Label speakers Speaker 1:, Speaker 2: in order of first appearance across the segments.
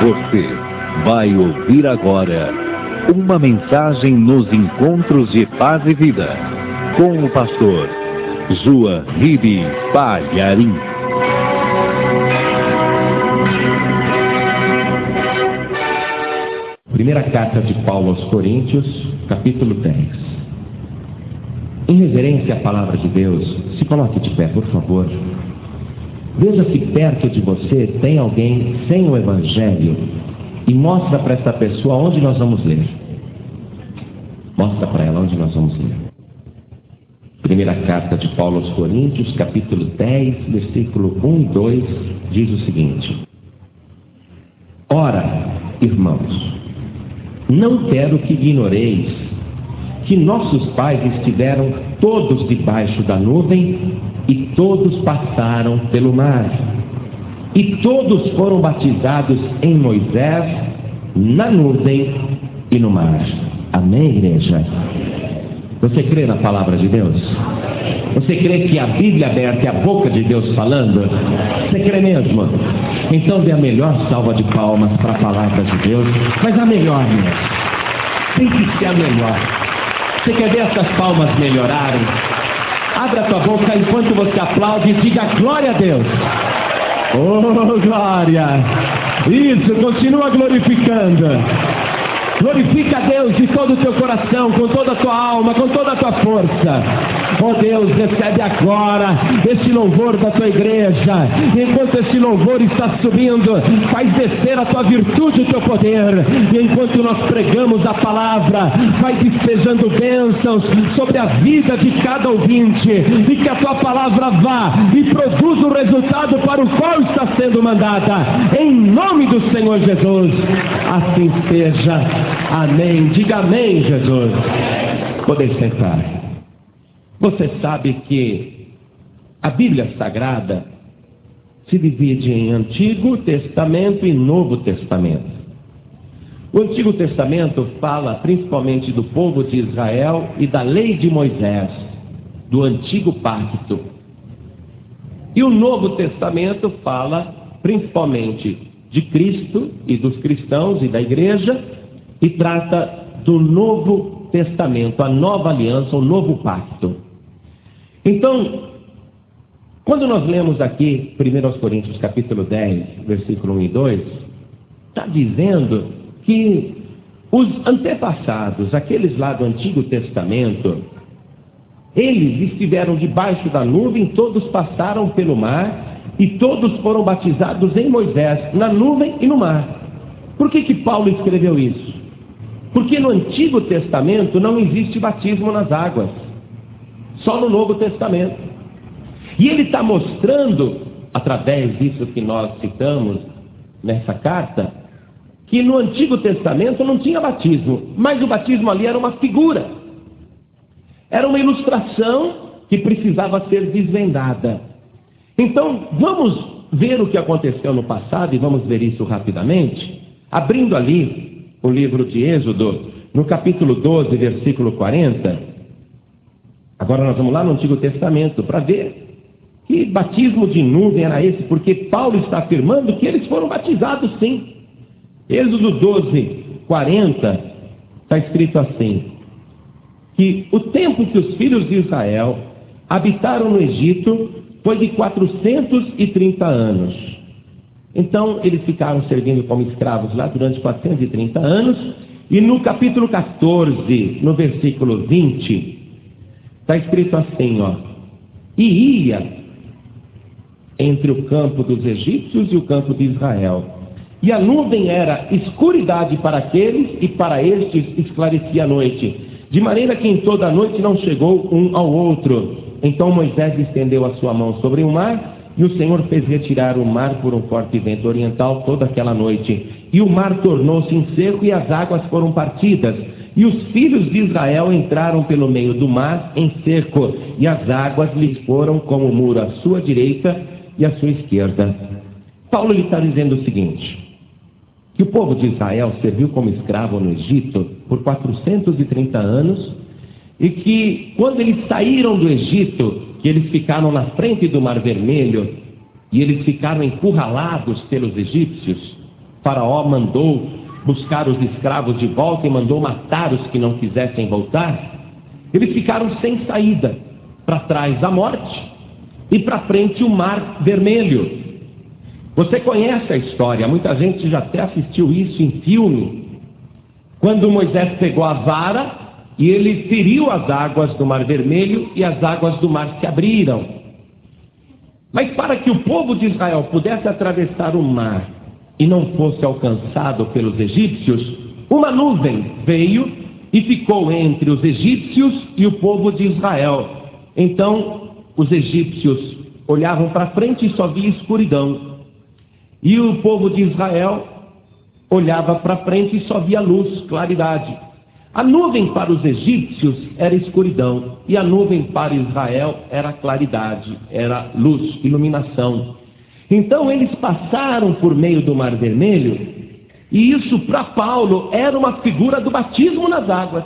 Speaker 1: Você vai ouvir agora uma mensagem nos encontros de paz e vida com o pastor João Ribe Palharim.
Speaker 2: Primeira carta de Paulo aos Coríntios, capítulo 10. Em reverência à palavra de Deus, se coloque de pé, por favor. Veja se perto de você tem alguém sem o Evangelho e mostra para essa pessoa onde nós vamos ler. Mostra para ela onde nós vamos ler. Primeira carta de Paulo aos Coríntios, capítulo 10, versículo 1 e 2, diz o seguinte: Ora, irmãos, não quero que ignoreis que nossos pais estiveram todos debaixo da nuvem e todos passaram pelo mar. E todos foram batizados em Moisés, na nuvem e no mar. Amém, igreja? Você crê na palavra de Deus? Você crê que a Bíblia aberta é a boca de Deus falando? Você crê mesmo? Então dê a melhor salva de palmas para a palavra de Deus. Mas a melhor, né? Tem que ser a melhor. Você quer ver essas palmas melhorarem? Abra a tua boca enquanto você aplaude e diga glória a Deus. Oh, glória! Isso, continua glorificando. Glorifica a Deus de todo o teu coração, com toda a tua alma, com toda a tua força. Oh Deus, recebe agora esse louvor da tua igreja. E enquanto esse louvor está subindo, faz descer a tua virtude e o teu poder. E enquanto nós pregamos a palavra, vai despejando bênçãos sobre a vida de cada ouvinte. E que a tua palavra vá e produza o resultado para o qual está sendo mandada. Em nome do Senhor Jesus. Assim seja. Amém. Diga amém, Jesus. Podem sentar. Você sabe que a Bíblia Sagrada se divide em Antigo Testamento e Novo Testamento. O Antigo Testamento fala principalmente do povo de Israel e da lei de Moisés, do Antigo Pacto. E o Novo Testamento fala principalmente de Cristo e dos cristãos e da igreja, e trata do Novo Testamento, a nova aliança, o novo pacto. Então, quando nós lemos aqui 1 Coríntios capítulo 10, versículo 1 e 2, está dizendo que os antepassados, aqueles lá do Antigo Testamento, eles estiveram debaixo da nuvem, todos passaram pelo mar, e todos foram batizados em Moisés, na nuvem e no mar. Por que Paulo escreveu isso? Porque no Antigo Testamento não existe batismo nas águas, só no Novo Testamento. E ele está mostrando, através disso que nós citamos nessa carta, que no Antigo Testamento não tinha batismo, mas o batismo ali era uma figura, era uma ilustração que precisava ser desvendada. Então, vamos ver o que aconteceu no passado e vamos ver isso rapidamente, abrindo ali o livro de Êxodo, no capítulo 12, versículo 40. Agora nós vamos lá no Antigo Testamento para ver que batismo de nuvem era esse, porque Paulo está afirmando que eles foram batizados sim. Êxodo 12, 40, está escrito assim, que o tempo que os filhos de Israel habitaram no Egito foi de 430 anos. Então, eles ficaram servindo como escravos lá durante 430 anos. E no capítulo 14, no versículo 20, está escrito assim, ó: E ia entre o campo dos egípcios e o campo de Israel. E a nuvem era escuridade para aqueles, e para estes esclarecia a noite. De maneira que em toda a noite não chegou um ao outro. Então Moisés estendeu a sua mão sobre o mar, e o Senhor fez retirar o mar por um forte vento oriental toda aquela noite. E o mar tornou-se em seco e as águas foram partidas. E os filhos de Israel entraram pelo meio do mar em seco. E as águas lhes foram como muro à sua direita e à sua esquerda. Paulo está dizendo o seguinte, que o povo de Israel serviu como escravo no Egito por 430 anos. E que quando eles saíram do Egito, que eles ficaram na frente do Mar Vermelho, e eles ficaram encurralados pelos egípcios, Faraó mandou buscar os escravos de volta e mandou matar os que não quisessem voltar. Eles ficaram sem saída, para trás a morte e para frente o Mar Vermelho. Você conhece a história, muita gente já até assistiu isso em filme. Quando Moisés pegou a vara e ele feriu as águas do Mar Vermelho e as águas do mar se abriram. Mas para que o povo de Israel pudesse atravessar o mar e não fosse alcançado pelos egípcios, uma nuvem veio e ficou entre os egípcios e o povo de Israel. Então, os egípcios olhavam para frente e só via escuridão. E o povo de Israel olhava para frente e só via luz, claridade. A nuvem para os egípcios era escuridão, e a nuvem para Israel era claridade, era luz, iluminação. Então eles passaram por meio do Mar Vermelho, e isso para Paulo era uma figura do batismo nas águas.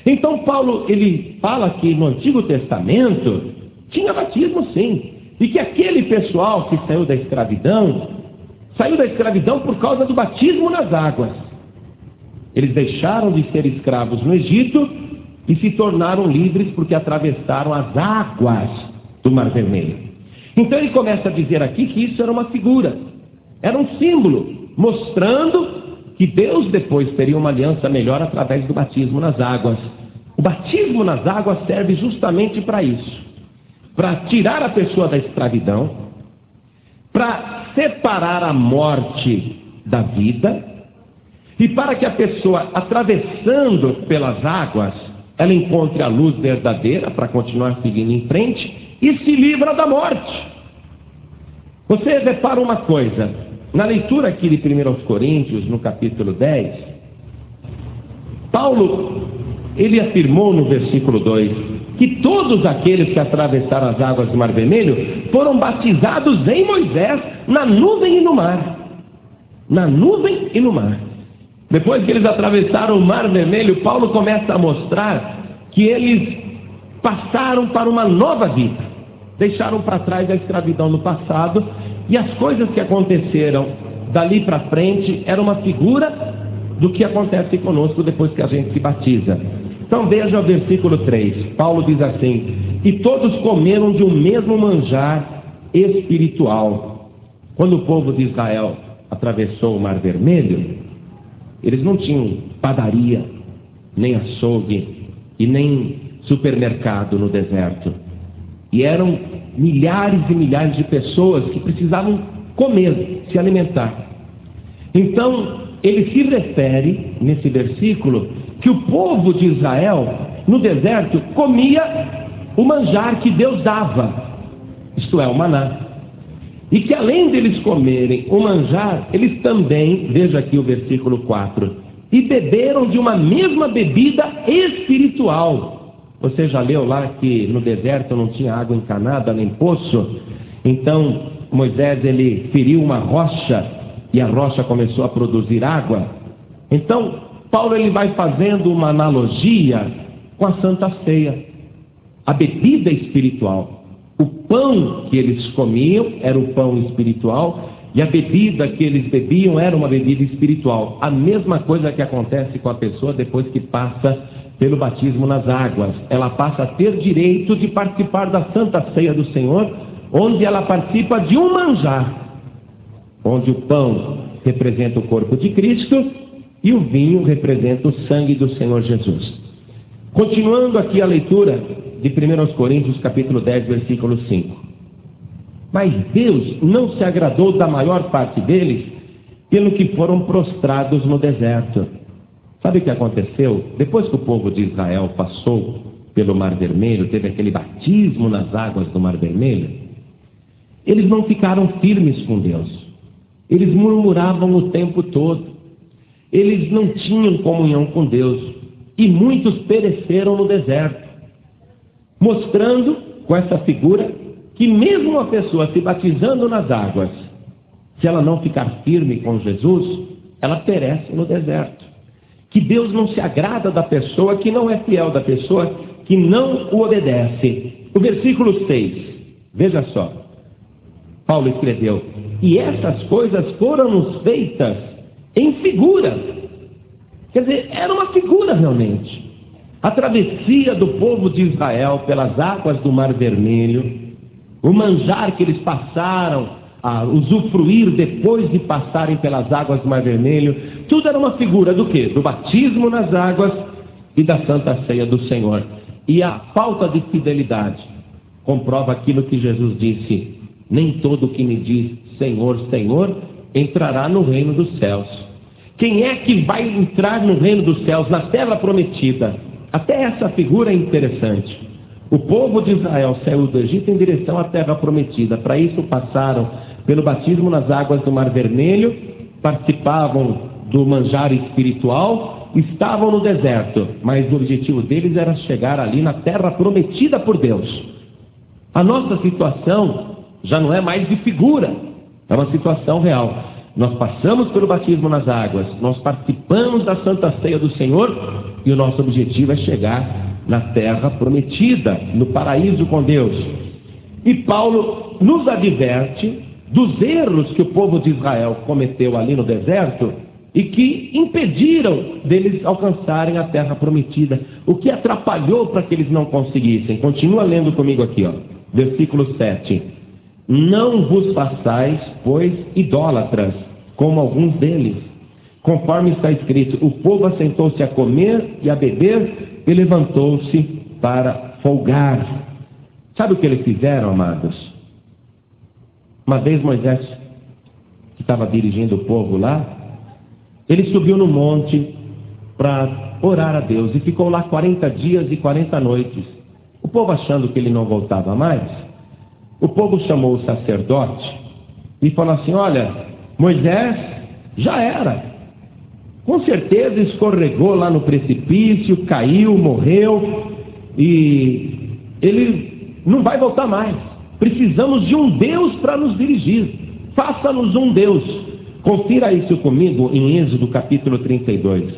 Speaker 2: Então Paulo, ele fala que no Antigo Testamento tinha batismo sim, e que aquele pessoal que saiu da escravidão por causa do batismo nas águas. Eles deixaram de ser escravos no Egito e se tornaram livres porque atravessaram as águas do Mar Vermelho. Então ele começa a dizer aqui que isso era uma figura, era um símbolo, mostrando que Deus depois teria uma aliança melhor através do batismo nas águas. O batismo nas águas serve justamente para isso, para tirar a pessoa da escravidão, para separar a morte da vida, e para que a pessoa, atravessando pelas águas, ela encontre a luz verdadeira para continuar seguindo em frente e se livra da morte. Você repara uma coisa, na leitura aqui de 1 Coríntios, no capítulo 10, Paulo, ele afirmou no versículo 2, que todos aqueles que atravessaram as águas do Mar Vermelho foram batizados em Moisés, na nuvem e no mar. Na nuvem e no mar. Depois que eles atravessaram o Mar Vermelho, Paulo começa a mostrar que eles passaram para uma nova vida. Deixaram para trás a escravidão no passado, e as coisas que aconteceram dali para frente eram uma figura do que acontece conosco depois que a gente se batiza. Então veja o versículo 3, Paulo diz assim: e todos comeram de um mesmo manjar espiritual. Quando o povo de Israel atravessou o Mar Vermelho, eles não tinham padaria, nem açougue e nem supermercado no deserto. E eram milhares e milhares de pessoas que precisavam comer, se alimentar. Então, ele se refere, nesse versículo, que o povo de Israel, no deserto, comia o manjar que Deus dava, isto é, o maná. E que além deles comerem o manjar, eles também, veja aqui o versículo 4, e beberam de uma mesma bebida espiritual. Você já leu lá que no deserto não tinha água encanada, nem poço? Então Moisés, ele feriu uma rocha, e a rocha começou a produzir água. Então Paulo, ele vai fazendo uma analogia com a Santa Ceia, a bebida espiritual. O pão que eles comiam era o pão espiritual, e a bebida que eles bebiam era uma bebida espiritual. A mesma coisa que acontece com a pessoa depois que passa pelo batismo nas águas. Ela passa a ter direito de participar da Santa Ceia do Senhor, onde ela participa de um manjar, onde o pão representa o corpo de Cristo e o vinho representa o sangue do Senhor Jesus. Continuando aqui a leitura de 1 Coríntios capítulo 10, versículo 5. Mas Deus não se agradou da maior parte deles, pelo que foram prostrados no deserto. Sabe o que aconteceu? Depois que o povo de Israel passou pelo Mar Vermelho, teve aquele batismo nas águas do Mar Vermelho, eles não ficaram firmes com Deus. Eles murmuravam o tempo todo. Eles não tinham comunhão com Deus. E muitos pereceram no deserto, mostrando com essa figura que mesmo uma pessoa se batizando nas águas, se ela não ficar firme com Jesus, ela perece no deserto. Que Deus não se agrada da pessoa que não é fiel, da pessoa que não o obedece. O versículo 6, veja só, Paulo escreveu: e essas coisas foram-nos feitas em figura. Quer dizer, era uma figura realmente. A travessia do povo de Israel pelas águas do Mar Vermelho, o manjar que eles passaram a usufruir depois de passarem pelas águas do Mar Vermelho, tudo era uma figura do quê? Do batismo nas águas e da Santa Ceia do Senhor. E a falta de fidelidade comprova aquilo que Jesus disse: nem todo que me diz Senhor, Senhor, entrará no reino dos céus. Quem é que vai entrar no reino dos céus, na terra prometida? Até essa figura é interessante. O povo de Israel saiu do Egito em direção à terra prometida. Para isso passaram pelo batismo nas águas do Mar Vermelho, participavam do manjar espiritual, estavam no deserto, mas o objetivo deles era chegar ali na terra prometida por Deus. A nossa situação já não é mais de figura, é uma situação real. Nós passamos pelo batismo nas águas, nós participamos da Santa Ceia do Senhor e o nosso objetivo é chegar na terra prometida, no paraíso com Deus. E Paulo nos adverte dos erros que o povo de Israel cometeu ali no deserto e que impediram deles alcançarem a terra prometida. O que atrapalhou para que eles não conseguissem? Continua lendo comigo aqui, versículo 7. Não vos façais, pois, idólatras, como alguns deles. Conforme está escrito, o povo assentou-se a comer e a beber e levantou-se para folgar. Sabe o que eles fizeram, amados? Uma vez Moisés, que estava dirigindo o povo lá, ele subiu no monte para orar a Deus e ficou lá 40 dias e 40 noites. O povo achando que ele não voltava mais, o povo chamou o sacerdote e falou assim: olha, Moisés já era. Com certeza escorregou lá no precipício, caiu, morreu e ele não vai voltar mais. Precisamos de um Deus para nos dirigir. Faça-nos um Deus. Confira isso comigo em Êxodo capítulo 32.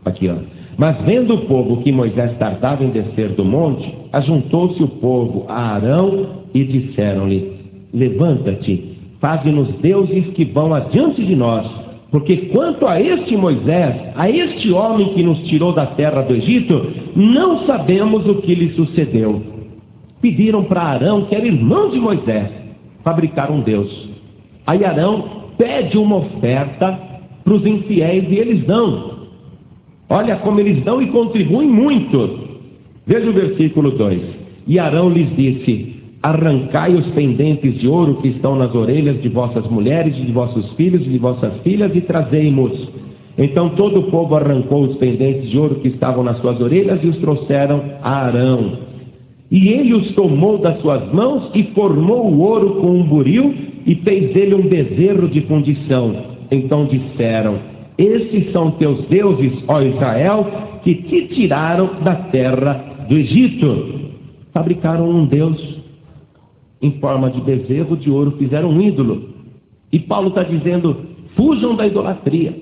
Speaker 2: Aqui, Mas vendo o povo que Moisés tardava em descer do monte, ajuntou-se o povo a Arão e disseram-lhe: levanta-te, faze-nos deuses que vão adiante de nós, porque quanto a este Moisés, a este homem que nos tirou da terra do Egito, não sabemos o que lhe sucedeu. Pediram para Arão, que era irmão de Moisés, fabricar um Deus. Aí Arão pede uma oferta para os infiéis e eles dão. Olha como eles dão e contribuem muito. Veja o versículo 2. E Arão lhes disse: arrancai os pendentes de ouro que estão nas orelhas de vossas mulheres, de vossos filhos e de vossas filhas, e trazei-mos. Então todo o povo arrancou os pendentes de ouro que estavam nas suas orelhas e os trouxeram a Arão. E ele os tomou das suas mãos e formou o ouro com um buril e fez dele um bezerro de fundição. Então disseram: estes são teus deuses, ó Israel, que te tiraram da terra do Egito. Fabricaram um Deus em forma de bezerro de ouro, fizeram um ídolo. E Paulo está dizendo: fujam da idolatria.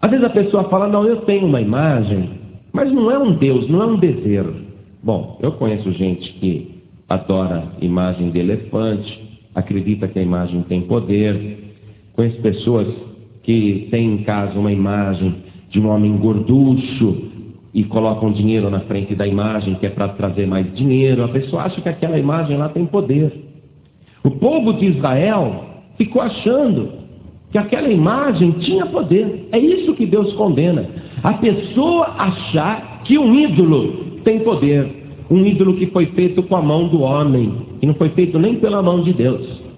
Speaker 2: Às vezes a pessoa fala: não, eu tenho uma imagem, mas não é um Deus, não é um bezerro. Bom, eu conheço gente que adora imagem de elefante, acredita que a imagem tem poder. Conheço pessoas que têm em casa uma imagem de um homem gorducho e colocam dinheiro na frente da imagem, que é para trazer mais dinheiro. A pessoa acha que aquela imagem lá tem poder. O povo de Israel ficou achando que aquela imagem tinha poder. É isso que Deus condena. A pessoa achar que um ídolo tem poder. Um ídolo que foi feito com a mão do homem, e não foi feito nem pela mão de Deus.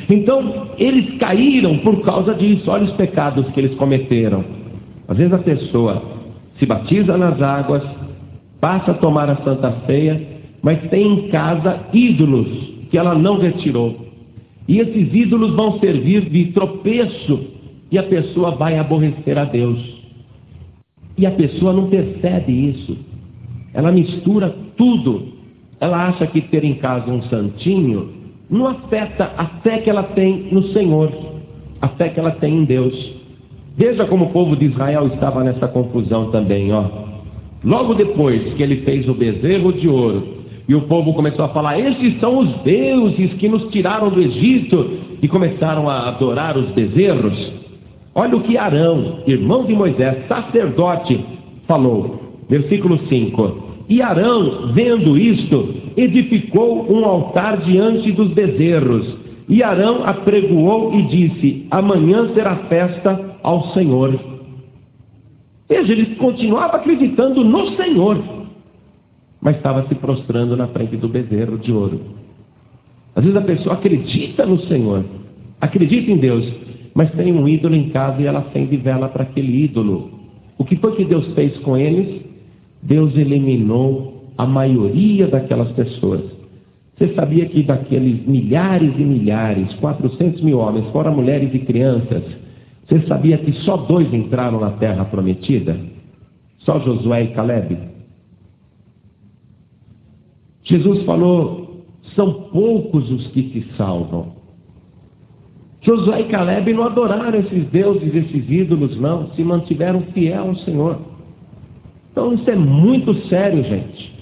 Speaker 2: Então, eles caíram por causa disso. Olha os pecados que eles cometeram. Às vezes a pessoa se batiza nas águas, passa a tomar a Santa Ceia, mas tem em casa ídolos que ela não retirou. E esses ídolos vão servir de tropeço, e a pessoa vai aborrecer a Deus. E a pessoa não percebe isso. Ela mistura tudo. Ela acha que ter em casa um santinho não afeta a fé que ela tem no Senhor, a fé que ela tem em Deus. Veja como o povo de Israel estava nessa confusão também, Logo depois que ele fez o bezerro de ouro, E o povo começou a falar: esses são os deuses que nos tiraram do Egito, e começaram a adorar os bezerros. Olha o que Arão, irmão de Moisés, sacerdote, falou. Versículo 5: e Arão, vendo isto, edificou um altar diante dos bezerros. E Arão apregoou e disse: amanhã será festa ao Senhor. Veja, eles continuavam acreditando no Senhor, mas estava se prostrando na frente do bezerro de ouro. Às vezes a pessoa acredita no Senhor, acredita em Deus, mas tem um ídolo em casa e ela acende vela para aquele ídolo. O que foi que Deus fez com eles? Deus eliminou a maioria daquelas pessoas. Você sabia que daqueles milhares e milhares, 400 mil homens, fora mulheres e crianças, você sabia que só 2 entraram na terra prometida? Só Josué e Caleb. Jesus falou: são poucos os que se salvam. Josué e Caleb não adoraram esses deuses, esses ídolos, não. Se mantiveram fiéis ao Senhor. Então isso é muito sério, gente.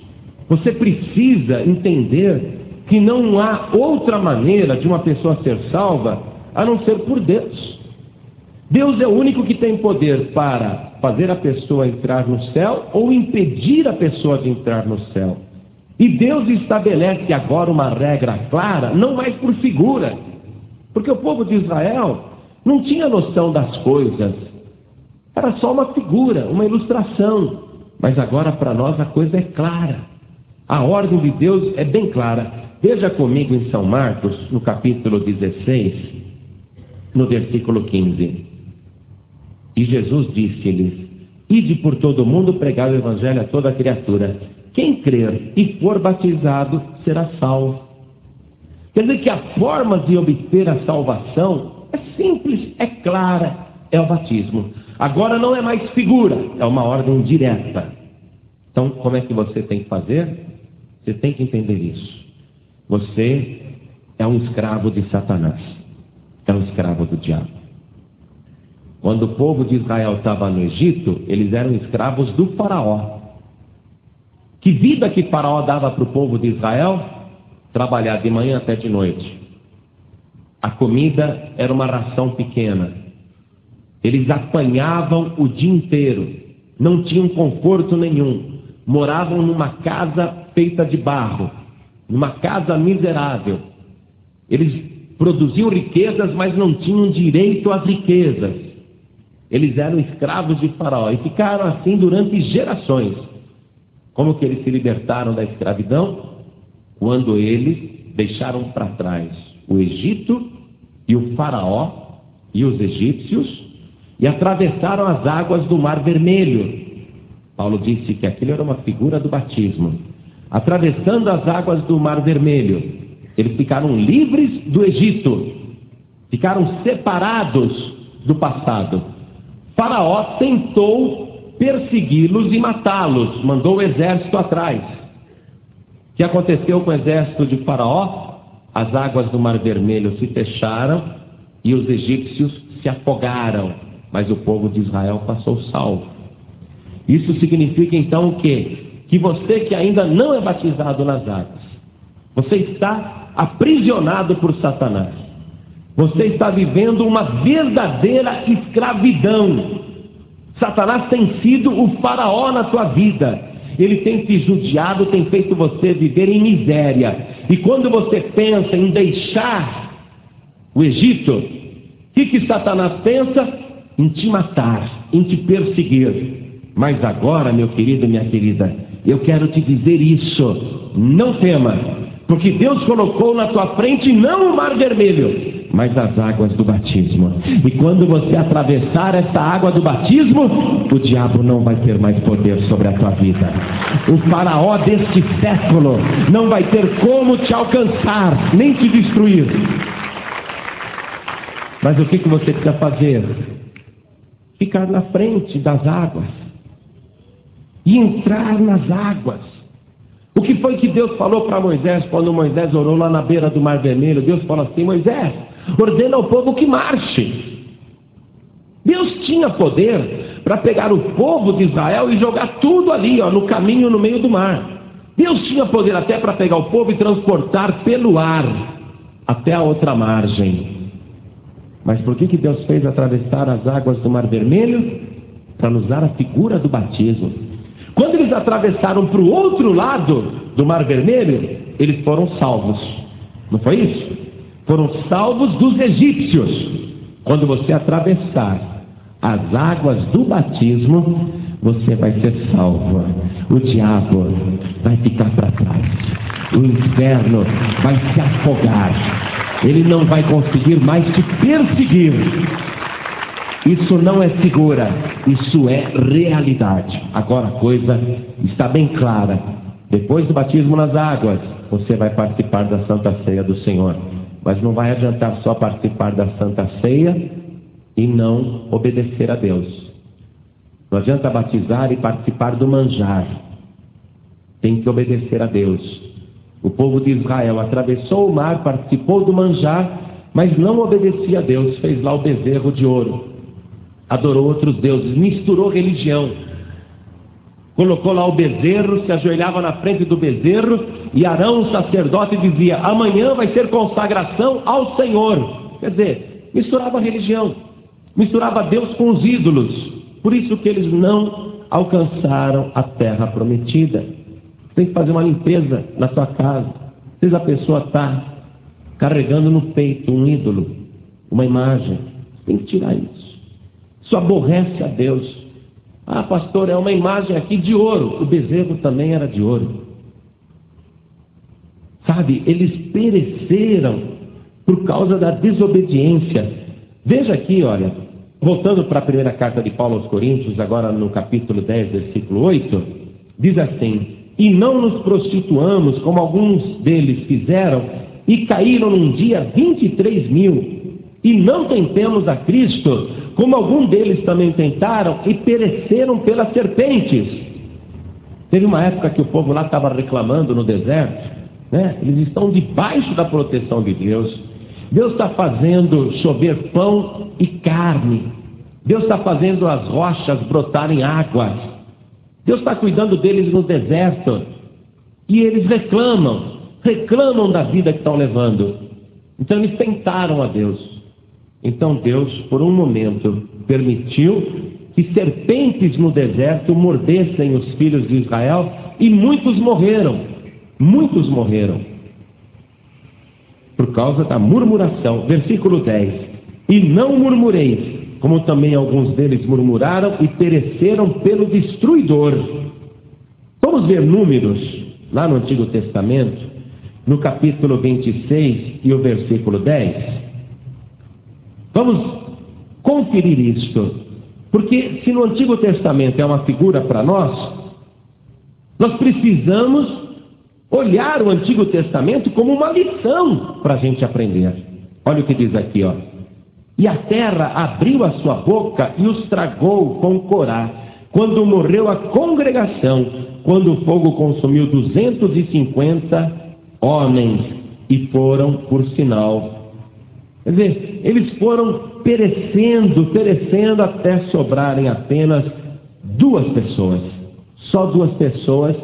Speaker 2: Você precisa entender que não há outra maneira de uma pessoa ser salva a não ser por Deus. Deus é o único que tem poder para fazer a pessoa entrar no céu ou impedir a pessoa de entrar no céu. E Deus estabelece agora uma regra clara, não mais por figura, porque o povo de Israel não tinha noção das coisas, era só uma figura, uma ilustração. Mas agora para nós a coisa é clara, a ordem de Deus é bem clara. Veja comigo em São Marcos, no capítulo 16, no versículo 15. E Jesus disse-lhes: ide por todo o mundo pregar o evangelho a toda criatura. Quem crer e for batizado será salvo. Quer dizer que a forma de obter a salvação é simples, é clara, é o batismo. Agora não é mais figura, é uma ordem direta. Então, como é que você tem que fazer? Você tem que entender isso. Você é um escravo de Satanás, é um escravo do diabo. Quando o povo de Israel estava no Egito, eles eram escravos do faraó. Que vida que faraó dava para o povo de Israel? Trabalhar de manhã até de noite. A comida era uma ração pequena. Eles apanhavam o dia inteiro, não tinham conforto nenhum, moravam numa casa feita de barro, numa casa miserável. Eles produziam riquezas, mas não tinham direito às riquezas. Eles eram escravos de Faraó e ficaram assim durante gerações. Como que eles se libertaram da escravidão? Quando eles deixaram para trás o Egito e o Faraó e os egípcios e atravessaram as águas do Mar Vermelho. Paulo disse que aquilo era uma figura do batismo. Atravessando as águas do Mar Vermelho, eles ficaram livres do Egito, ficaram separados do passado. Faraó tentou persegui-los e matá-los, mandou o exército atrás. O que aconteceu com o exército de Faraó? As águas do Mar Vermelho se fecharam e os egípcios se afogaram, mas o povo de Israel passou salvo. Isso significa então o quê? Que você que ainda não é batizado nas águas, você está aprisionado por Satanás. Você está vivendo uma verdadeira escravidão. Satanás tem sido o faraó na tua vida. Ele tem te judiado, tem feito você viver em miséria. E quando você pensa em deixar o Egito, o que Satanás pensa? Em te matar, em te perseguir. Mas agora, meu querido, minha querida, eu quero te dizer isso: não tema, porque Deus colocou na tua frente não o Mar Vermelho, mas as águas do batismo. E quando você atravessar essa água do batismo, o diabo não vai ter mais poder sobre a tua vida. O faraó deste século não vai ter como te alcançar, nem te destruir. Mas o que você precisa fazer? Ficar na frente das águas e entrar nas águas. O que foi que Deus falou para Moisés quando Moisés orou lá na beira do Mar Vermelho? Deus falou assim: Moisés, ordena ao povo que marche. Deus tinha poder para pegar o povo de Israel e jogar tudo ali, no caminho, no meio do mar. Deus tinha poder até para pegar o povo e transportar pelo ar até a outra margem. Mas por que Deus fez atravessar as águas do Mar Vermelho? Para nos dar a figura do batismo. Quando eles atravessaram para o outro lado do Mar Vermelho, eles foram salvos. Não foi isso? Foram salvos dos egípcios. Quando você atravessar as águas do batismo, você vai ser salvo. O diabo vai ficar para trás. O inferno vai se afogar. Ele não vai conseguir mais te perseguir. Isso não é figura, isso é realidade. Agora a coisa está bem clara. Depois do batismo nas águas, você vai participar da Santa Ceia do Senhor. Mas não vai adiantar só participar da Santa Ceia e não obedecer a Deus. Não adianta batizar e participar do manjar. Tem que obedecer a Deus. O povo de Israel atravessou o mar, participou do manjar, mas não obedecia a Deus. Fez lá o bezerro de ouro. Adorou outros deuses, misturou religião. Colocou lá o bezerro, se ajoelhava na frente do bezerro, e Arão, o sacerdote, dizia: amanhã vai ser consagração ao Senhor. Quer dizer, misturava religião, misturava Deus com os ídolos. Por isso que eles não alcançaram a terra prometida. Tem que fazer uma limpeza na sua casa. Às vezes a pessoa está carregando no peito um ídolo, uma imagem. Tem que tirar isso. Isso aborrece a Deus. Ah, pastor, é uma imagem aqui de ouro. O bezerro também era de ouro. Sabe, eles pereceram por causa da desobediência. Veja aqui, olha, voltando para a primeira carta de Paulo aos Coríntios, agora no capítulo 10, versículo 8, diz assim: e não nos prostituamos, como alguns deles fizeram, e caíram num dia 23.000. E não tentemos a Cristo, como algum deles também tentaram e pereceram pelas serpentes. Teve uma época que o povo lá estava reclamando no deserto, né? Eles estão debaixo da proteção de Deus. Deus está fazendo chover pão e carne. Deus está fazendo as rochas brotarem águas. Deus está cuidando deles no deserto. E eles reclamam da vida que estão levando. Então eles tentaram a Deus. Então Deus, por um momento, permitiu que serpentes no deserto mordessem os filhos de Israel, e muitos morreram. Muitos morreram. Por causa da murmuração. Versículo 10. E não murmureis, como também alguns deles murmuraram e pereceram pelo destruidor. Vamos ver Números, lá no Antigo Testamento, no capítulo 26 e o versículo 10. Vamos conferir isto, porque se no Antigo Testamento é uma figura para nós precisamos olhar o Antigo Testamento como uma lição para a gente aprender. Olha o que diz aqui, ó. E a terra abriu a sua boca e os tragou com Corá, quando morreu a congregação, quando o fogo consumiu 250 homens, e foram por sinal. Quer dizer, eles foram perecendo até sobrarem apenas 2 pessoas. Só 2 pessoas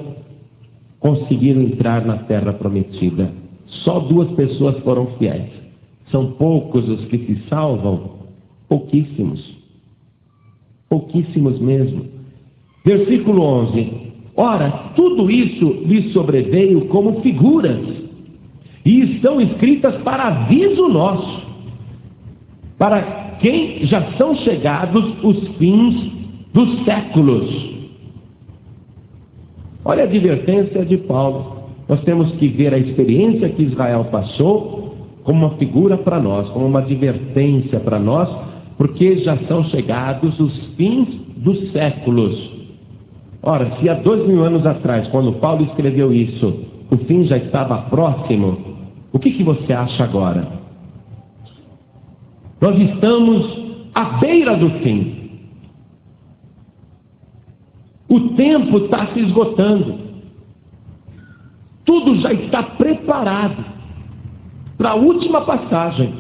Speaker 2: conseguiram entrar na terra prometida. Só 2 pessoas foram fiéis. São poucos os que se salvam, pouquíssimos. Pouquíssimos mesmo. Versículo 11. Ora, tudo isso lhes sobreveio como figuras, e estão escritas para aviso nosso, para quem já são chegados os fins dos séculos. Olha a advertência de Paulo. Nós temos que ver a experiência que Israel passou como uma figura para nós, como uma advertência para nós, porque já são chegados os fins dos séculos. Ora, se há 2000 anos atrás, quando Paulo escreveu isso, o fim já estava próximo, o que você acha agora? Nós estamos à beira do fim. O tempo está se esgotando. Tudo já está preparado para a última passagem.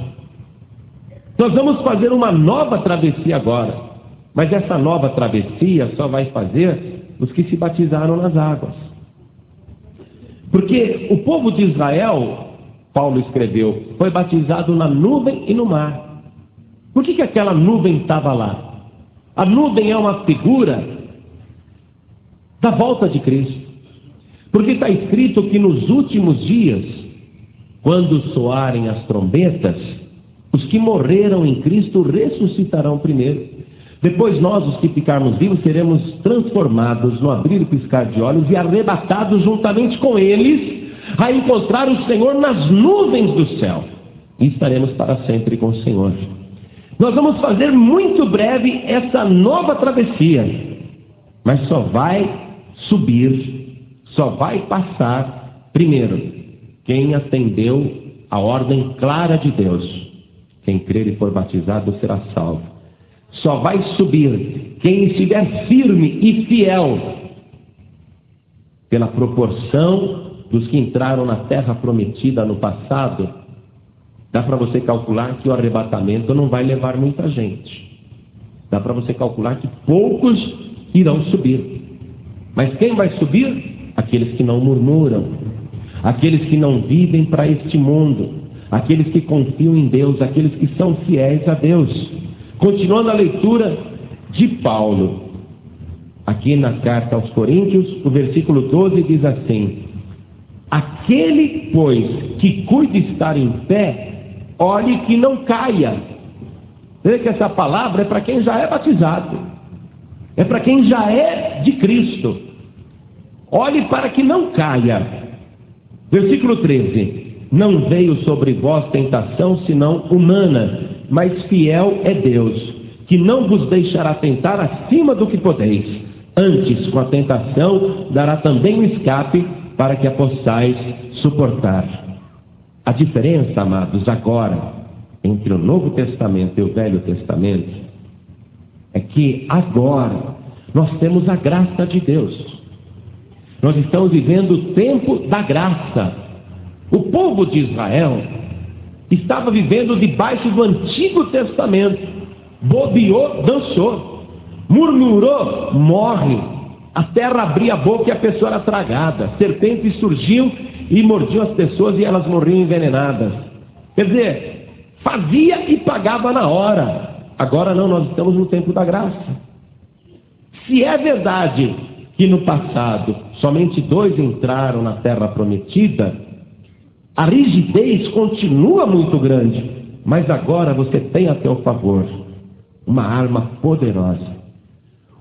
Speaker 2: Nós vamos fazer uma nova travessia agora. Mas essa nova travessia só vai fazer os que se batizaram nas águas. Porque o povo de Israel, Paulo escreveu, foi batizado na nuvem e no mar. Por que aquela nuvem estava lá? A nuvem é uma figura da volta de Cristo. Porque está escrito que nos últimos dias, quando soarem as trombetas, os que morreram em Cristo ressuscitarão primeiro. Depois nós, os que ficarmos vivos, seremos transformados no abrir e piscar de olhos e arrebatados juntamente com eles a encontrar o Senhor nas nuvens do céu. E estaremos para sempre com o Senhor. Nós vamos fazer muito breve essa nova travessia, mas só vai subir, só vai passar, primeiro, quem atendeu a ordem clara de Deus. Quem crer e for batizado será salvo. Só vai subir quem estiver firme e fiel, pela proporção dos que entraram na terra prometida no passado. Dá para você calcular que o arrebatamento não vai levar muita gente. Dá para você calcular que poucos irão subir. Mas quem vai subir? Aqueles que não murmuram, aqueles que não vivem para este mundo, aqueles que confiam em Deus, aqueles que são fiéis a Deus. Continuando a leitura de Paulo, aqui na carta aos Coríntios, o versículo 12 diz assim: aquele, pois, que cuide estar em pé, olhe que não caia. Veja que essa palavra é para quem já é batizado, é para quem já é de Cristo. Olhe para que não caia. Versículo 13: não veio sobre vós tentação senão humana, mas fiel é Deus, que não vos deixará tentar acima do que podeis. Antes, com a tentação, dará também um escape para que a possais suportar. A diferença, amados, agora, entre o Novo Testamento e o Velho Testamento, é que agora nós temos a graça de Deus. Nós estamos vivendo o tempo da graça. O povo de Israel estava vivendo debaixo do Antigo Testamento. Bobeou, dançou. Murmurou, morre. A terra abria a boca e a pessoa era tragada. Serpentes surgiam e mordiam as pessoas e elas morriam envenenadas. Quer dizer, fazia e pagava na hora. Agora não, nós estamos no tempo da graça. Se é verdade que no passado somente 2 entraram na terra prometida, a rigidez continua muito grande, mas agora você tem a teu favor uma arma poderosa,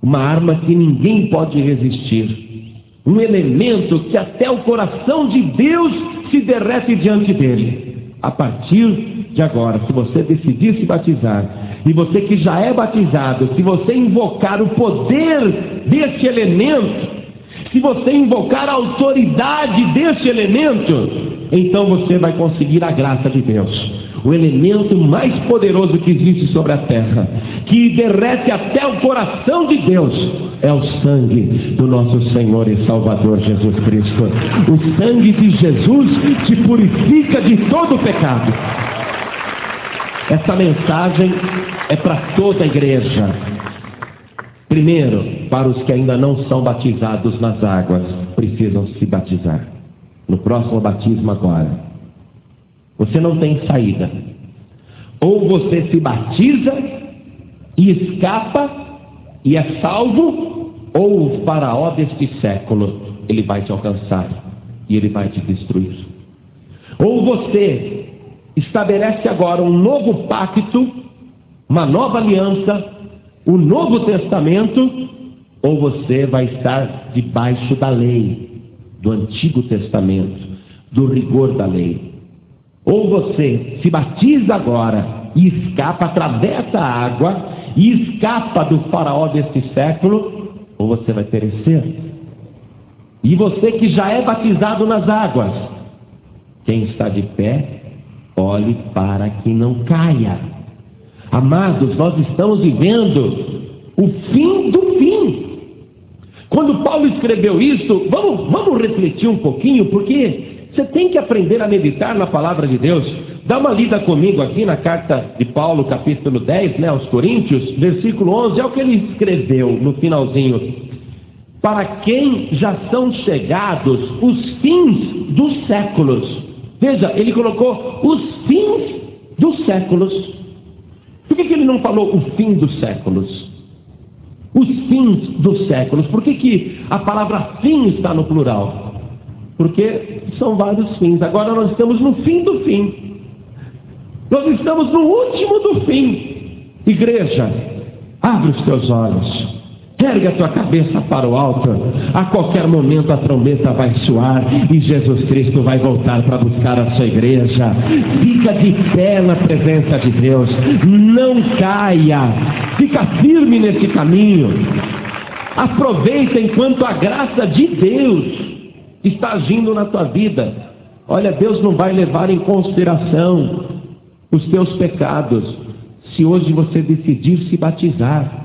Speaker 2: uma arma que ninguém pode resistir, um elemento que até o coração de Deus se derrete diante dele. A partir de agora, se você decidir se batizar, e você que já é batizado, se você invocar o poder deste elemento, se você invocar a autoridade deste elemento, então você vai conseguir a graça de Deus, o elemento mais poderoso que existe sobre a terra, que derrete até o coração de Deus, é o sangue do nosso Senhor e Salvador Jesus Cristo. O sangue de Jesus te purifica de todo o pecado. Essa mensagem é para toda a igreja. Primeiro, para os que ainda não são batizados nas águas, precisam se batizar. No próximo batismo agora, você não tem saída. Ou você se batiza e escapa e é salvo, ou o faraó deste século, ele vai te alcançar e ele vai te destruir. Ou você estabelece agora um novo pacto, uma nova aliança, o Novo Testamento, ou você vai estar debaixo da lei, do Antigo Testamento, do rigor da lei. Ou você se batiza agora e escapa, atravessa a água e escapa do faraó deste século, ou você vai perecer. E você que já é batizado nas águas, quem está de pé, olhe para que não caia. Amados, nós estamos vivendo o fim do fim. Quando Paulo escreveu isso, vamos refletir um pouquinho, porque você tem que aprender a meditar na palavra de Deus. Dá uma lida comigo aqui na carta de Paulo, capítulo 10, aos Coríntios, versículo 11, é o que ele escreveu no finalzinho. para quem já são chegados os fins dos séculos. Veja, ele colocou os fins dos séculos. Por que ele não falou o fim dos séculos? Os fins dos séculos. Por que a palavra fim está no plural? Porque são vários fins. Agora nós estamos no fim do fim. Nós estamos no último do fim. Igreja, abre os teus olhos. Ergue a tua cabeça para o alto. A qualquer momento a trombeta vai soar e Jesus Cristo vai voltar para buscar a sua igreja. Fica de pé na presença de Deus. Não caia. Fica firme nesse caminho. Aproveita enquanto a graça de Deus está agindo na tua vida. Olha, Deus não vai levar em consideração os teus pecados se hoje você decidir se batizar.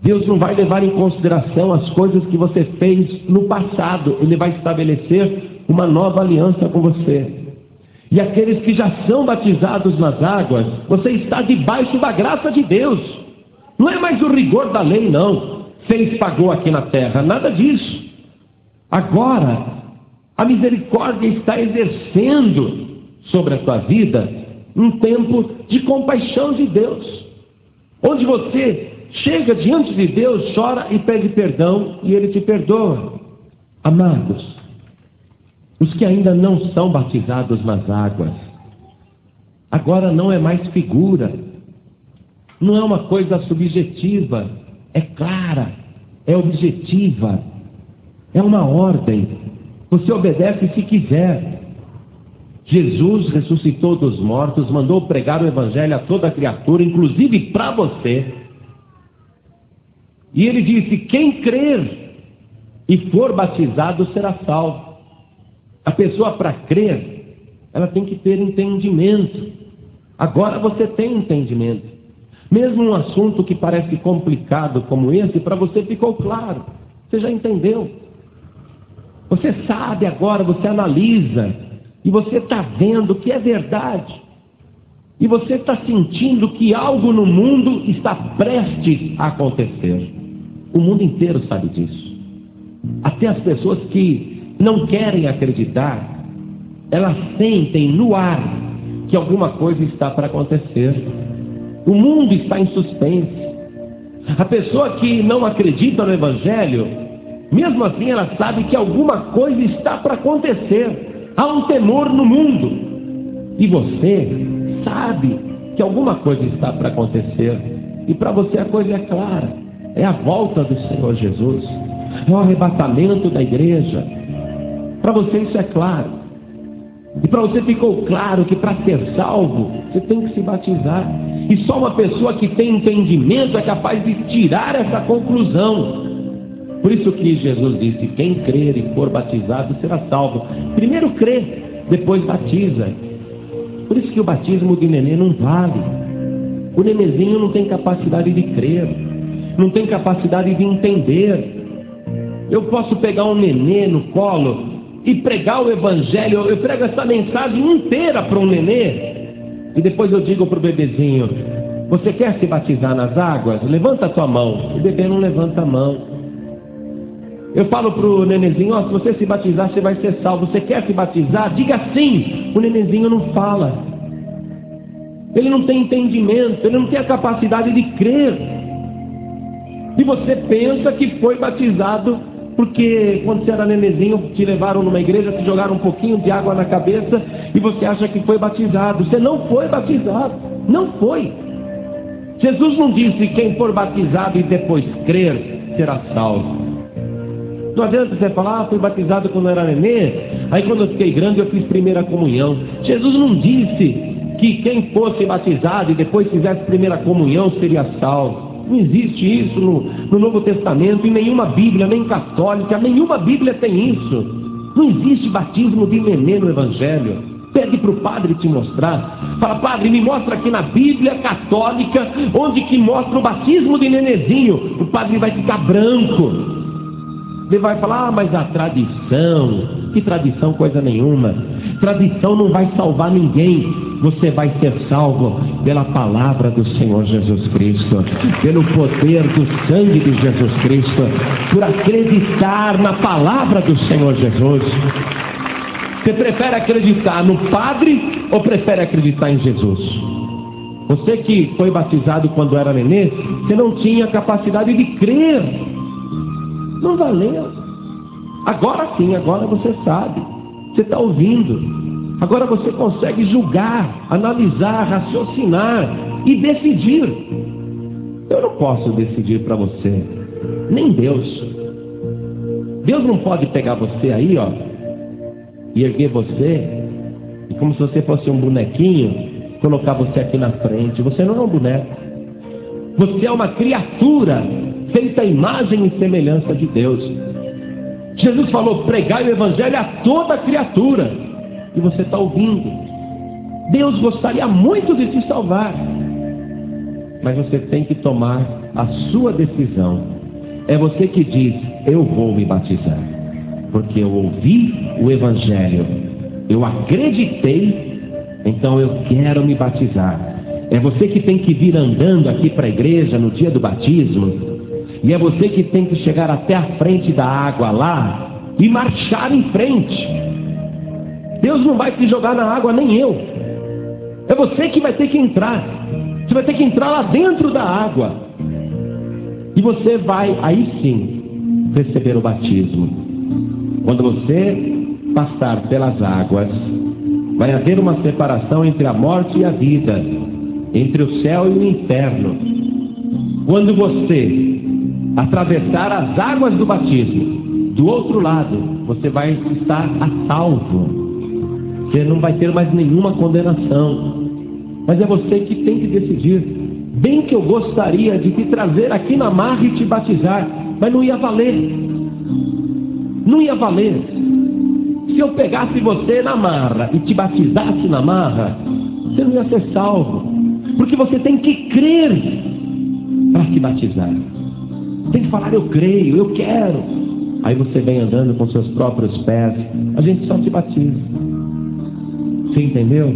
Speaker 2: Deus não vai levar em consideração as coisas que você fez no passado. Ele vai estabelecer uma nova aliança com você. E aqueles que já são batizados nas águas, você está debaixo da graça de Deus. Não é mais o rigor da lei, não. Fez, pagou aqui na terra, nada disso. Agora, a misericórdia está exercendo sobre a tua vida um tempo de compaixão de Deus, onde você chega diante de Deus, chora e pede perdão, e Ele te perdoa. Amados, os que ainda não são batizados nas águas, agora não é mais figura, não é uma coisa subjetiva, é clara, é objetiva, é uma ordem. Você obedece se quiser. Jesus ressuscitou dos mortos, mandou pregar o evangelho a toda criatura, inclusive para você. E ele disse: quem crer e for batizado será salvo. A pessoa, para crer, ela tem que ter entendimento. Agora você tem entendimento. Mesmo um assunto que parece complicado como esse, para você ficou claro. Você já entendeu. Você sabe agora, você analisa. E você está vendo que é verdade. E você está sentindo que algo no mundo está prestes a acontecer. O mundo inteiro sabe disso. Até as pessoas que não querem acreditar, elas sentem no ar que alguma coisa está para acontecer. O mundo está em suspense. A pessoa que não acredita no Evangelho, mesmo assim ela sabe que alguma coisa está para acontecer. Há um temor no mundo. E você sabe que alguma coisa está para acontecer. E para você a coisa é clara. É a volta do Senhor Jesus. É o arrebatamento da igreja. Para você isso é claro. E para você ficou claro que para ser salvo, você tem que se batizar. E só uma pessoa que tem entendimento é capaz de tirar essa conclusão. Por isso que Jesus disse: quem crer e for batizado será salvo. Primeiro crê, depois batiza. Por isso que o batismo de nenê não vale. O nenezinho não tem capacidade de crer, não tem capacidade de entender. Eu posso pegar um nenê no colo e pregar o evangelho, eu prego essa mensagem inteira para um nenê, e depois eu digo para o bebezinho: você quer se batizar nas águas? Levanta a tua mão. O bebê não levanta a mão. Eu falo para o nenezinho: se você se batizar, você vai ser salvo. Você quer se batizar? Diga sim. O nenezinho não fala. Ele não tem entendimento, ele não tem a capacidade de crer. E você pensa que foi batizado porque quando você era nenezinho te levaram numa igreja, te jogaram um pouquinho de água na cabeça e você acha que foi batizado. Você não foi batizado. Não foi. Jesus não disse: quem for batizado e depois crer será salvo. Não adianta você falar: fui batizado quando eu era nenê, aí quando eu fiquei grande eu fiz primeira comunhão. Jesus não disse que quem fosse batizado e depois fizesse primeira comunhão seria salvo. Não existe isso no Novo Testamento, em nenhuma Bíblia, nem católica, nenhuma Bíblia tem isso. Não existe batismo de nenê no Evangelho. Pede para o padre te mostrar. Fala: padre, me mostra aqui na Bíblia católica onde que mostra o batismo de nenezinho. O padre vai ficar branco. Ele vai falar: mas a tradição Que tradição, coisa nenhuma. Tradição não vai salvar ninguém. Você vai ser salvo pela palavra do Senhor Jesus Cristo, pelo poder do sangue de Jesus Cristo, por acreditar na palavra do Senhor Jesus. Você prefere acreditar no padre ou prefere acreditar em Jesus? Você que foi batizado quando era nenê, você não tinha capacidade de crer. Não valeu. Agora sim, agora você sabe. Você está ouvindo. Agora você consegue julgar, analisar, raciocinar e decidir. Eu não posso decidir para você, nem Deus. Deus não pode pegar você aí, ó, e erguer você, e como se você fosse um bonequinho, colocar você aqui na frente. Você não é um boneco. Você é uma criatura feita à imagem e semelhança de Deus. Jesus falou: pregai o evangelho a toda criatura. E você está ouvindo. Deus gostaria muito de te salvar, mas você tem que tomar a sua decisão. É você que diz: eu vou me batizar, porque eu ouvi o evangelho, eu acreditei, então eu quero me batizar. É você que tem que vir andando aqui para a igreja no dia do batismo, e é você que tem que chegar até a frente da água lá e marchar em frente. Deus não vai te jogar na água, nem eu. É você que vai ter que entrar. Você vai ter que entrar lá dentro da água. E você vai, aí sim, receber o batismo. Quando você passar pelas águas, vai haver uma separação entre a morte e a vida, entre o céu e o inferno. Quando você atravessar as águas do batismo, do outro lado, você vai estar a salvo. Você não vai ter mais nenhuma condenação. Mas é você que tem que decidir. Bem que eu gostaria de te trazer aqui na marra e te batizar, mas não ia valer. Não ia valer. Se eu pegasse você na marra e te batizasse na marra, você não ia ser salvo. Porque você tem que crer para se batizar. Tem que falar: eu creio, eu quero. Aí você vem andando com seus próprios pés. A gente só te batiza. Você entendeu?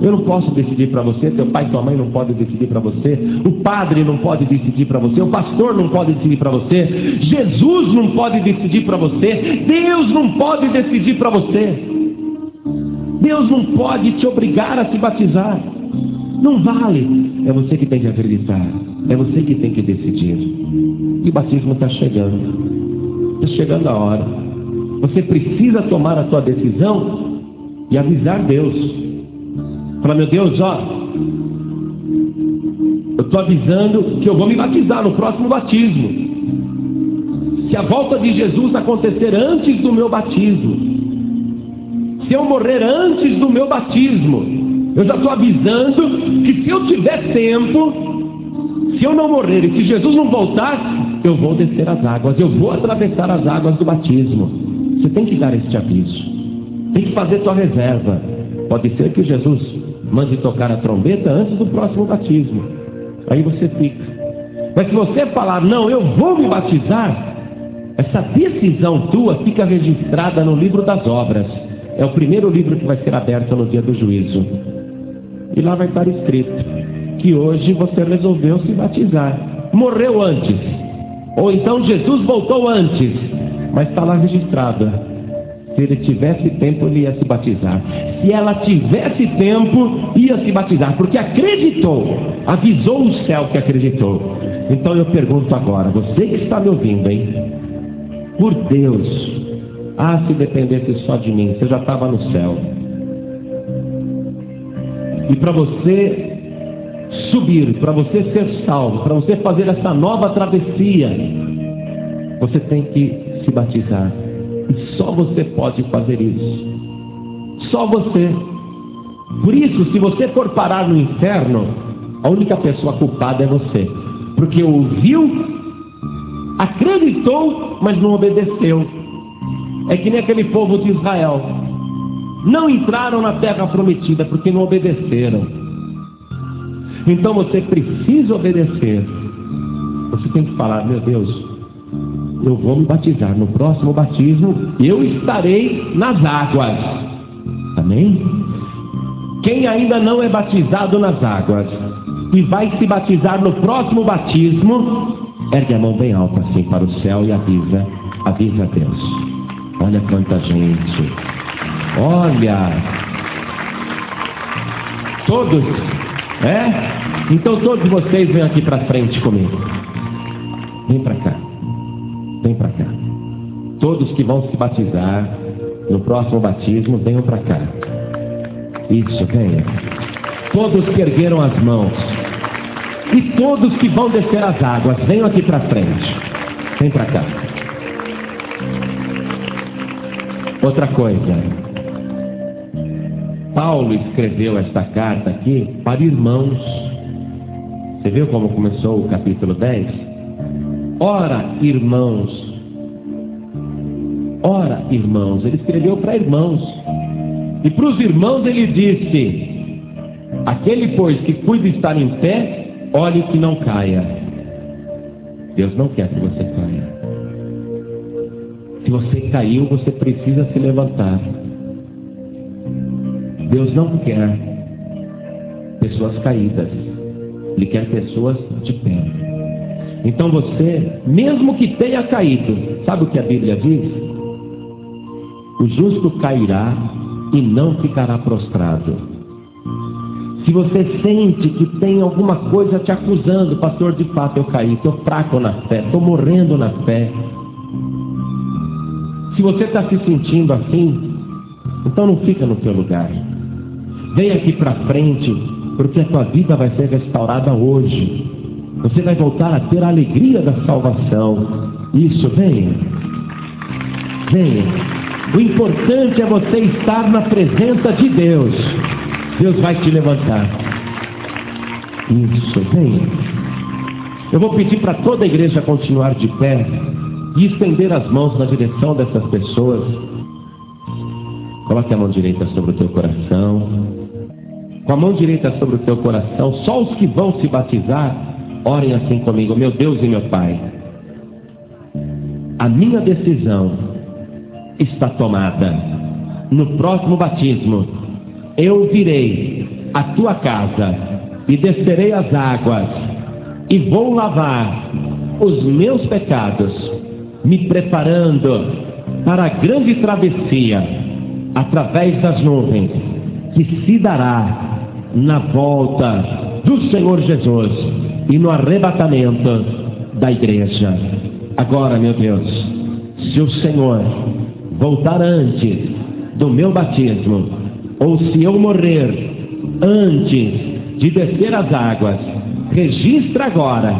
Speaker 2: Eu não posso decidir para você, teu pai e tua mãe não podem decidir para você, o padre não pode decidir para você, o pastor não pode decidir para você, Jesus não pode decidir para você, Deus não pode decidir para você. Deus não pode te obrigar a se batizar. Não vale. É você que tem que acreditar. É você que tem que decidir. E o batismo está chegando. Está chegando a hora. Você precisa tomar a sua decisão e avisar Deus. Fala: meu Deus, ó, eu estou avisando que eu vou me batizar no próximo batismo. Se a volta de Jesus acontecer antes do meu batismo, se eu morrer antes do meu batismo, eu já estou avisando que se eu tiver tempo, se eu não morrer e se Jesus não voltar, eu vou descer as águas, eu vou atravessar as águas do batismo. Você tem que dar este aviso. Tem que fazer sua reserva. Pode ser que Jesus mande tocar a trombeta antes do próximo batismo. Aí você fica. Mas se você falar: não, eu vou me batizar, essa decisão tua fica registrada no livro das obras. É o primeiro livro que vai ser aberto no dia do juízo. E lá vai estar escrito que hoje você resolveu se batizar. Morreu antes. Ou então Jesus voltou antes. Mas está lá registrado. Se ele tivesse tempo, ele ia se batizar. Se ela tivesse tempo, ia se batizar. Porque acreditou. Avisou o céu que acreditou. Então eu pergunto agora, você que está me ouvindo, hein? Por Deus, se dependesse só de mim, você já estava no céu. E para você subir, para você ser salvo, para você fazer essa nova travessia, você tem que se batizar. E só você pode fazer isso. Só você. Por isso, se você for parar no inferno, a única pessoa culpada é você. Porque ouviu, acreditou, mas não obedeceu. É que nem aquele povo de Israel. Não entraram na terra prometida porque não obedeceram. Então você precisa obedecer. Você tem que falar: meu Deus, eu vou me batizar. No próximo batismo, eu estarei nas águas. Amém? Quem ainda não é batizado nas águas e vai se batizar no próximo batismo, ergue a mão bem alta assim para o céu e avisa a Deus. Olha quanta gente. Olha. Todos. Então todos vocês venham aqui para frente comigo. Vem para cá. Vem para cá. Todos que vão se batizar no próximo batismo, venham para cá. Isso, venham. Todos que ergueram as mãos. E todos que vão descer as águas, venham aqui para frente. Vem para cá. Outra coisa. Paulo escreveu esta carta aqui para irmãos. Você viu como começou o capítulo 10? Ora, irmãos. Ora, irmãos. Ele escreveu para irmãos. E para os irmãos ele disse: aquele, pois, que cuida estar em pé, olhe que não caia. Deus não quer que você caia. Se você caiu, você precisa se levantar. Deus não quer pessoas caídas. Ele quer pessoas de pé. Então você, mesmo que tenha caído, sabe o que a Bíblia diz? O justo cairá e não ficará prostrado. Se você sente que tem alguma coisa te acusando, pastor, de fato eu caí, estou fraco na fé, estou morrendo na fé. Se você está se sentindo assim, então não fica no teu lugar. Vem aqui para frente, porque a tua vida vai ser restaurada hoje. Você vai voltar a ter a alegria da salvação. Isso, venha. Venha. O importante é você estar na presença de Deus. Deus vai te levantar. Isso, venha. Eu vou pedir para toda a igreja continuar de pé e estender as mãos na direção dessas pessoas. Coloque a mão direita sobre o teu coração. Com a mão direita sobre o teu coração, só os que vão se batizar, orem assim comigo: meu Deus e meu Pai, a minha decisão está tomada. No próximo batismo, eu virei à tua casa e descerei as águas e vou lavar os meus pecados, me preparando para a grande travessia através das nuvens que se dará na volta do Senhor Jesus e no arrebatamento da igreja. Agora, meu Deus, se o Senhor voltar antes do meu batismo, ou se eu morrer antes de descer as águas, registra agora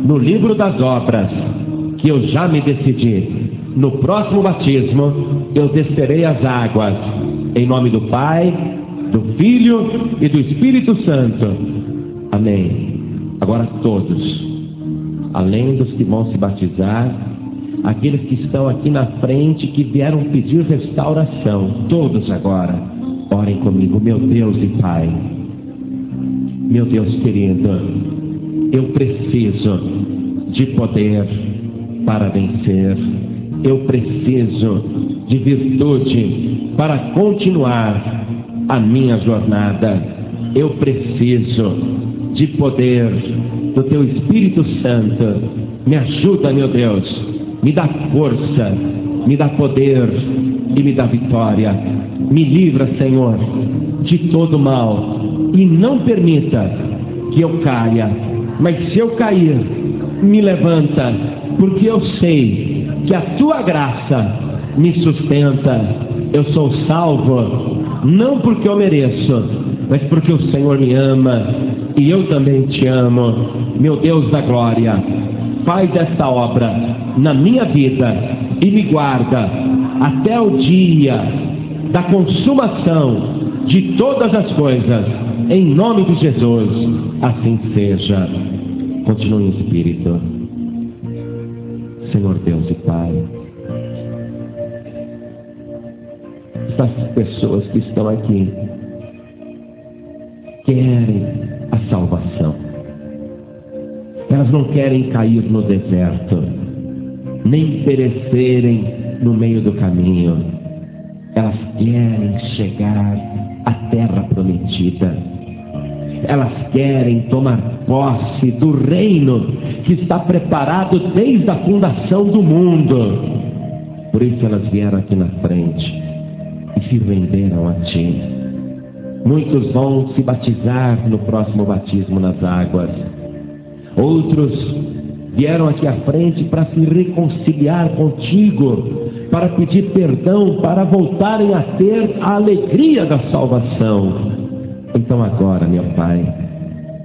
Speaker 2: no livro das obras que eu já me decidi. No próximo batismo eu descerei as águas, em nome do Pai, do Filho e do Espírito Santo. Amém. Agora todos, além dos que vão se batizar, aqueles que estão aqui na frente, que vieram pedir restauração, todos agora, orem comigo. Meu Deus e Pai, meu Deus querido, eu preciso de poder para vencer. Eu preciso de virtude para continuar a minha jornada. Eu preciso de poder do teu Espírito Santo. Me ajuda, meu Deus, me dá força, me dá poder e me dá vitória. Me livra, Senhor, de todo mal e não permita que eu caia. Mas se eu cair, me levanta, porque eu sei que a tua graça me sustenta. Eu sou salvo, não porque eu mereço, mas porque o Senhor me ama e eu também te amo. Meu Deus da glória, faz esta obra na minha vida e me guarda até o dia da consumação de todas as coisas, em nome de Jesus. Assim seja. Continue em espírito. Senhor Deus e Pai, essas pessoas que estão aqui querem a salvação. Elas não querem cair no deserto, nem perecerem no meio do caminho. Elas querem chegar à terra prometida. Elas querem tomar posse do reino que está preparado desde a fundação do mundo. Por isso elas vieram aqui na frente e se renderam a Ti. Muitos vão se batizar no próximo batismo nas águas. Outros vieram aqui à frente para se reconciliar contigo, para pedir perdão, para voltarem a ter a alegria da salvação. Então agora, meu Pai,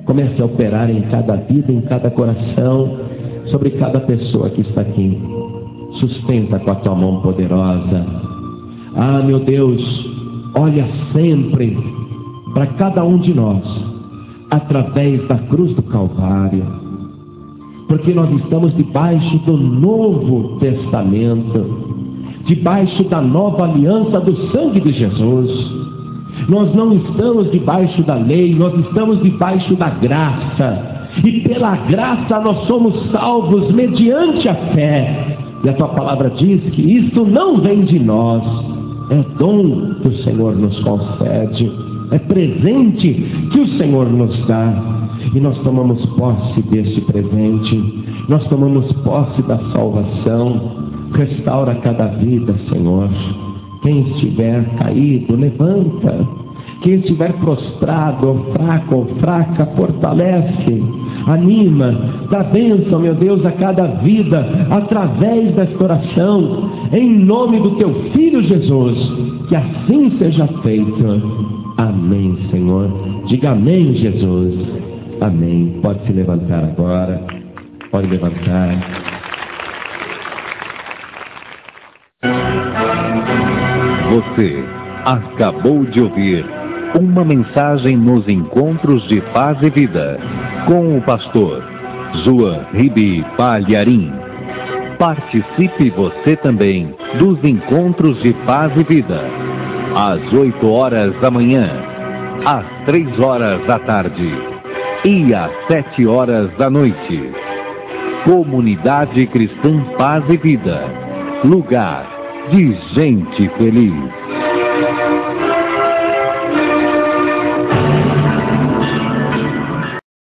Speaker 2: comece a operar em cada vida, em cada coração, sobre cada pessoa que está aqui. Sustenta com a Tua mão poderosa. Ah, meu Deus, olha sempre para cada um de nós, através da cruz do Calvário, porque nós estamos debaixo do Novo Testamento, debaixo da nova aliança do sangue de Jesus. Nós não estamos debaixo da lei, nós estamos debaixo da graça, e pela graça nós somos salvos mediante a fé. E a Tua palavra diz que isso não vem de nós, é dom que o Senhor nos concede, é presente que o Senhor nos dá, e nós tomamos posse deste presente, nós tomamos posse da salvação. Restaura cada vida, Senhor. Quem estiver caído, levanta. Quem estiver prostrado, ou fraco, ou fraca, fortalece, anima, dá bênção, meu Deus, a cada vida, através desta oração, em nome do Teu Filho Jesus, que assim seja feito. Amém, Senhor. Diga amém, Jesus. Amém. Pode se levantar agora. Pode levantar.
Speaker 1: Você acabou de ouvir uma mensagem nos Encontros de Paz e Vida, com o pastor João Ribe Palharim. Participe você também dos Encontros de Paz e Vida, às 8 horas da manhã, às 3 horas da tarde e às 7 horas da noite. Comunidade Cristã Paz e Vida, lugar de gente feliz.